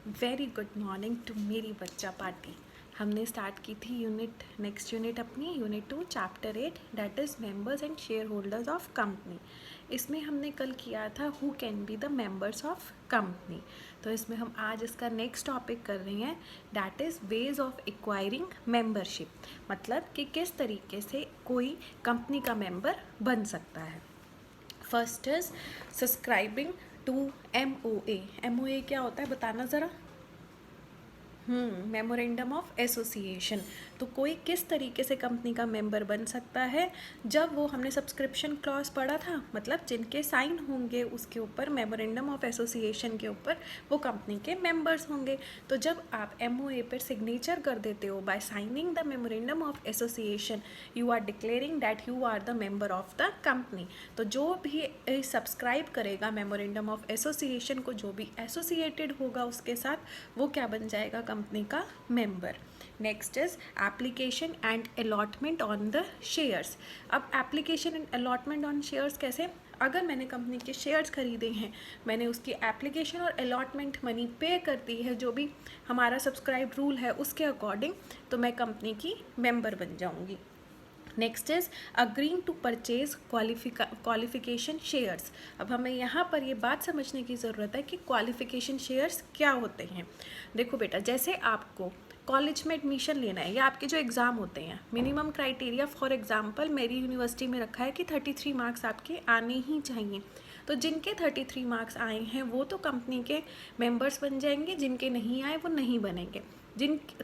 Very good morning to मेरी बच्चा party. हमने स्टार्ट की थी नेक्स्ट यूनिट अपनी unit 2 chapter 8 that is members and share holders of company. इसमें हमने कल किया था who can be the members of company. तो इसमें हम आज इसका नेक्स्ट टॉपिक कर रहे हैं that is ways of acquiring membership, मतलब कि किस तरीके से कोई कंपनी का मेंबर बन सकता है। First is subscribing to MOA। MOA क्या होता है बताना ज़रा। Memorandum of association. तो कोई किस तरीके से कंपनी का मेंबर बन सकता है, जब वो हमने सब्सक्रिप्शन क्लॉज पढ़ा था, मतलब जिनके साइन होंगे उसके ऊपर मेमोरेंडम ऑफ एसोसिएशन के ऊपर वो कंपनी के मेंबर्स होंगे। तो जब आप MOA पर सिग्नेचर कर देते हो by signing the memorandum of association, you are declaring that you are the member of the company. तो जो भी सब्सक्राइब करेगा मेमोरेंडम ऑफ एसोसिएशन को, जो भी एसोसिएटेड होगा उसके साथ, वो क्या बन जाएगा, कंपनी का member. Next is application and allotment on the shares. अब application and allotment on shares कैसे, अगर मैंने कंपनी के शेयर्स खरीदे हैं, मैंने उसकी एप्लीकेशन और अलॉटमेंट मनी पे कर दी है, जो भी हमारा सब्सक्राइब रूल है उसके अकॉर्डिंग, तो मैं कंपनी की मेंबर बन जाऊंगी। Next is agreeing to purchase qualification shares. अब हमें यहाँ पर ये बात समझने की ज़रूरत है कि क्वालिफिकेशन शेयर्स क्या होते हैं। देखो बेटा, जैसे आपको कॉलेज में एडमिशन लेना है या आपके जो एग्ज़ाम होते हैं, मिनिमम क्राइटेरिया फॉर एग्जांपल मेरी यूनिवर्सिटी में रखा है कि 33 मार्क्स आपके आने ही चाहिए। तो जिनके 33 मार्क्स आए हैं वो तो कंपनी के मेंबर्स बन जाएंगे, जिनके नहीं आए वो नहीं बनेंगे।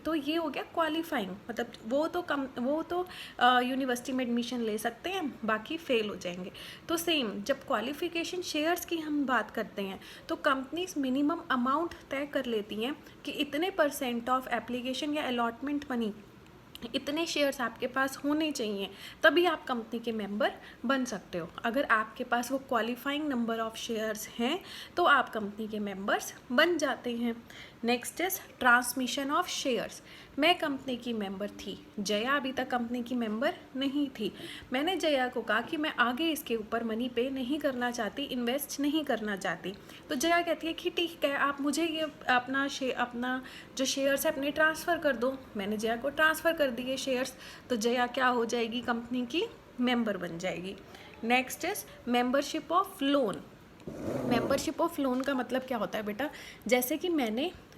तो ये हो गया क्वालिफाइंग, मतलब वो तो यूनिवर्सिटी में एडमिशन ले सकते हैं, बाकी फेल हो जाएंगे। तो सेम जब क्वालिफिकेशन शेयर्स की हम बात करते हैं, तो कंपनीज मिनिमम अमाउंट तय कर लेती हैं कि इतने % ऑफ एप्लीकेशन या अलॉटमेंट मनी, इतने शेयर्स आपके पास होने चाहिए, तभी आप कंपनी के मेंबर बन सकते हो। अगर आपके पास वो क्वालिफाइंग नंबर ऑफ शेयर्स हैं तो आप कंपनी के मेंबर्स बन जाते हैं। Next is transmission of shares. मैं कंपनी की मेंबर थी, जया अभी तक कंपनी की मेंबर नहीं थी। मैंने जया को कहा कि मैं आगे इसके ऊपर मनी पे नहीं करना चाहती, इन्वेस्ट नहीं करना चाहती। तो जया कहती है कि ठीक है, आप मुझे ये अपना जो शेयर्स है अपने ट्रांसफ़र कर दो। मैंने जया को ट्रांसफ़र कर दिए शेयर्स, तो जया क्या हो जाएगी, कंपनी की मेंबर बन जाएगी। Next is membership of loan. Membership of loan का मतलब क्या होता है बेटा, जैसे कि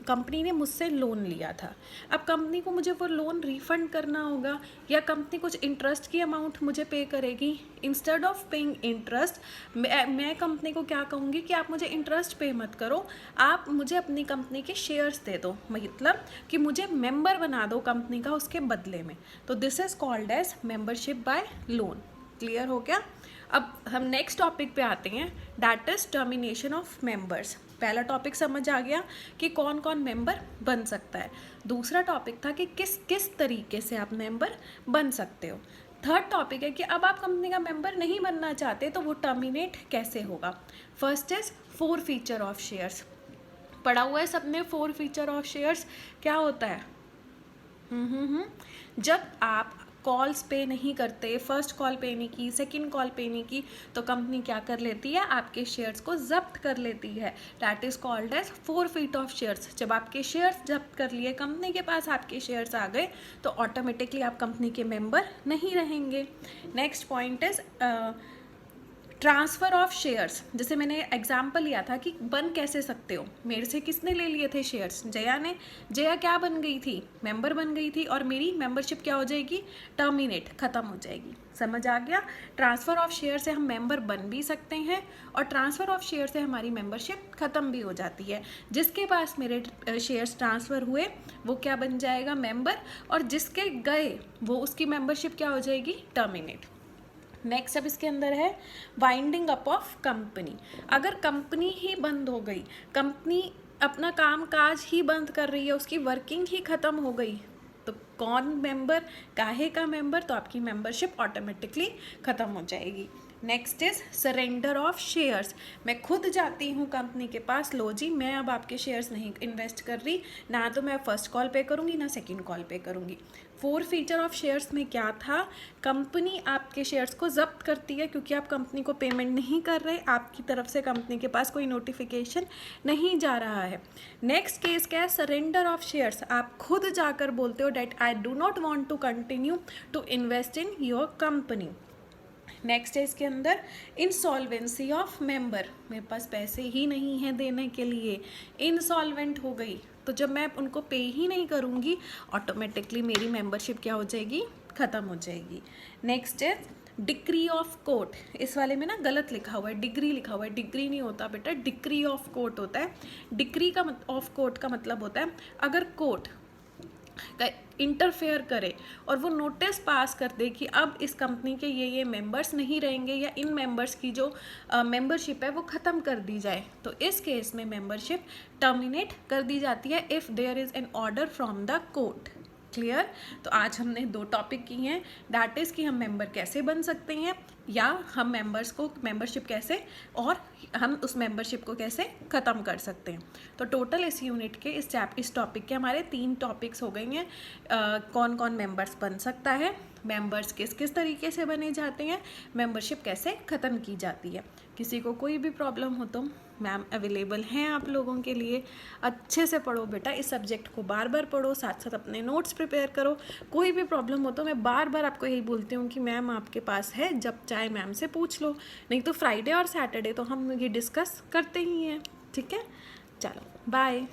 कंपनी ने मुझसे लोन लिया था, अब कंपनी को मुझे वो लोन रिफंड करना होगा, या कंपनी कुछ इंटरेस्ट की अमाउंट मुझे पे करेगी। इंस्टेड ऑफ पेइंग इंटरेस्ट, मैं कंपनी को क्या कहूँगी कि आप मुझे इंटरेस्ट पे मत करो, आप मुझे अपनी कंपनी के शेयर्स दे दो, मतलब कि मुझे मेंबर बना दो कंपनी का उसके बदले में। तो this is called as membership by loan. Clear हो गया। अब हम नेक्स्ट टॉपिक पे आते हैं, that is termination of members. पहला टॉपिक समझ आ गया कि कौन कौन मेंबर बन सकता है। दूसरा टॉपिक था कि किस किस तरीके से आप मेंबर बन सकते हो। थर्ड टॉपिक है कि अब आप कंपनी का मेंबर नहीं बनना चाहते तो वो टर्मिनेट कैसे होगा। First is 4 feature of shares. पढ़ा हुआ है सबने 4 फीचर ऑफ शेयर्स क्या होता है। जब आप कॉल्स पे नहीं करते, फर्स्ट कॉल पे नहीं की, सेकंड कॉल पे नहीं की, तो कंपनी क्या कर लेती है, आपके शेयर्स को जब्त कर लेती है। That is called as 4 feet of shares. जब आपके शेयर्स जब्त कर लिए, कंपनी के पास आपके शेयर्स आ गए, तो ऑटोमेटिकली आप कंपनी के मेंबर नहीं रहेंगे। Next point is transfer of shares. जैसे मैंने एग्जाम्पल लिया था कि बन कैसे सकते हो, मेरे से किसने ले लिए थे शेयर्स, जया ने। जया क्या बन गई थी, मेंबर बन गई थी, और मेरी मेंबरशिप क्या हो जाएगी, टर्मिनेट, ख़त्म हो जाएगी। समझ आ गया। ट्रांसफ़र ऑफ शेयर से हम मेंबर बन भी सकते हैं, और ट्रांसफ़र ऑफ शेयर से हमारी मेंबरशिप ख़त्म भी हो जाती है। जिसके पास मेरे शेयर्स ट्रांसफ़र हुए वो क्या बन जाएगा, मेंबर, और जिसके गए वो उसकी मेंबरशिप क्या हो जाएगी, टर्मिनेट। नेक्स्ट अब इसके अंदर है वाइंडिंग अप ऑफ कंपनी। अगर कंपनी ही बंद हो गई, कंपनी अपना काम काज ही बंद कर रही है, उसकी वर्किंग ही ख़त्म हो गई, तो कौन मेंबर, काहे का मेंबर, तो आपकी मेंबरशिप ऑटोमेटिकली ख़त्म हो जाएगी। Next is surrender of shares. मैं खुद जाती हूँ कंपनी के पास, लो जी मैं अब आपके शेयर्स नहीं इन्वेस्ट कर रही, ना तो मैं फर्स्ट कॉल पे करूँगी ना सेकंड कॉल पे करूँगी। फोर फीचर ऑफ शेयर्स में क्या था, कंपनी आपके शेयर्स को जब्त करती है क्योंकि आप कंपनी को पेमेंट नहीं कर रहे, आपकी तरफ से कंपनी के पास कोई नोटिफिकेशन नहीं जा रहा है। नेक्स्ट केस क्या है, सरेंडर ऑफ शेयर्स। आप खुद जाकर बोलते हो that I do not want to continue to invest in your company. Next है इसके अंदर इंसॉल्वेंसी ऑफ मेंबर, मेरे पास पैसे ही नहीं हैं देने के लिए, इंसॉल्वेंट हो गई, तो जब मैं उनको पे ही नहीं करूँगी ऑटोमेटिकली मेरी मेंबरशिप क्या हो जाएगी, ख़त्म हो जाएगी। नेक्स्ट है डिक्री ऑफ कोर्ट। इस वाले में ना गलत लिखा हुआ है, डिग्री लिखा हुआ है, डिग्री नहीं होता बेटा, डिक्री ऑफ कोर्ट होता है। डिक्री का ऑफ कोर्ट का मतलब होता है अगर कोर्ट इंटरफेयर करे और वो नोटिस पास कर दे कि अब इस कंपनी के ये मेंबर्स नहीं रहेंगे या इन मेंबर्स की जो मेंबरशिप है वो ख़त्म कर दी जाए, तो इस केस में मेंबरशिप टर्मिनेट कर दी जाती है if there is an order from the court. Clear. तो आज हमने 2 टॉपिक किए हैं, दैट इज़ कि हम मेंबर कैसे बन सकते हैं या हम मेंबर्स को मेंबरशिप कैसे और हम उस मेंबरशिप को कैसे ख़त्म कर सकते हैं। तो टोटल इस यूनिट के इस टॉपिक के हमारे 3 टॉपिक्स हो गए हैं। कौन कौन मेंबर्स बन सकता है, मेंबर्स किस किस तरीके से बने जाते हैं, मेंबरशिप कैसे ख़त्म की जाती है। किसी को कोई भी प्रॉब्लम हो तो मैम अवेलेबल हैं आप लोगों के लिए। अच्छे से पढ़ो बेटा, इस सब्जेक्ट को बार बार पढ़ो, साथ साथ अपने नोट्स प्रिपेयर करो। कोई भी प्रॉब्लम हो तो मैं बार बार आपको यही बोलती हूँ कि मैम आपके पास है, जब चाहे मैम से पूछ लो, नहीं तो फ्राइडे और सैटरडे तो हम ये डिस्कस करते ही हैं। ठीक है, चलो बाय।